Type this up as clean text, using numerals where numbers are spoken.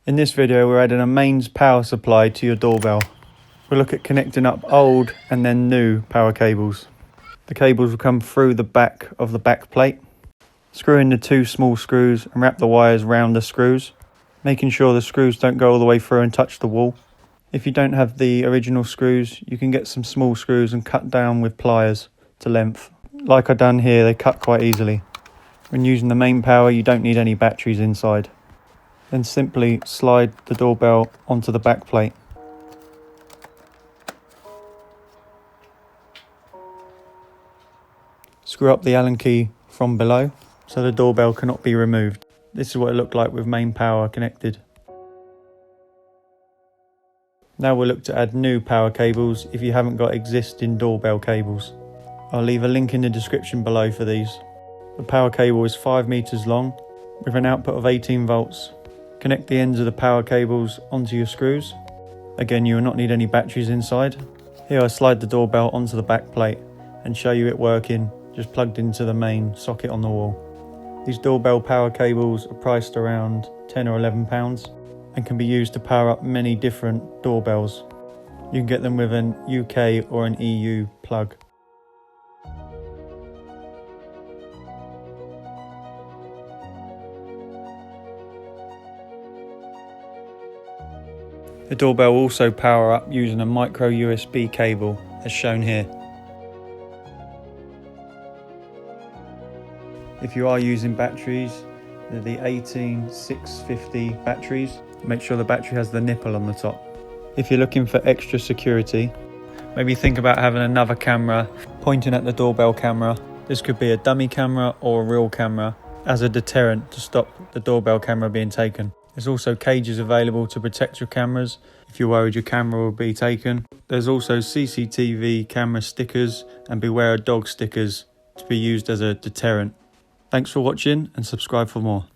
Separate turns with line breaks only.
In this video we're adding a mains power supply to your doorbell. We'll look at connecting up old and then new power cables. The cables will come through the back of the back plate. Screw in the 2 small screws and wrap the wires round the screws, making sure the screws don't go all the way through and touch the wall. If you don't have the original screws, you can get some small screws and cut down with pliers to length. Like I've done here, they cut quite easily. When using the main power, you don't need any batteries inside. Then simply slide the doorbell onto the back plate. Screw up the Allen key from below so the doorbell cannot be removed. This is what it looked like with main power connected. Now we'll look to add new power cables if you haven't got existing doorbell cables. I'll leave a link in the description below for these. The power cable is 5 meters long with an output of 18 volts. Connect the ends of the power cables onto your screws. Again, you will not need any batteries inside. Here I slide the doorbell onto the back plate and show you it working, just plugged into the main socket on the wall. These doorbell power cables are priced around £10 or £11 and can be used to power up many different doorbells. You can get them with an UK or an EU plug. The doorbell will also power up using a micro USB cable as shown here. If you are using batteries, they're the 18650 batteries. Make sure the battery has the nipple on the top. If you're looking for extra security, maybe think about having another camera pointing at the doorbell camera. This could be a dummy camera or a real camera as a deterrent to stop the doorbell camera being taken. There's also cages available to protect your cameras if you're worried your camera will be taken. There's also CCTV camera stickers and beware of dog stickers to be used as a deterrent. Thanks for watching and subscribe for more.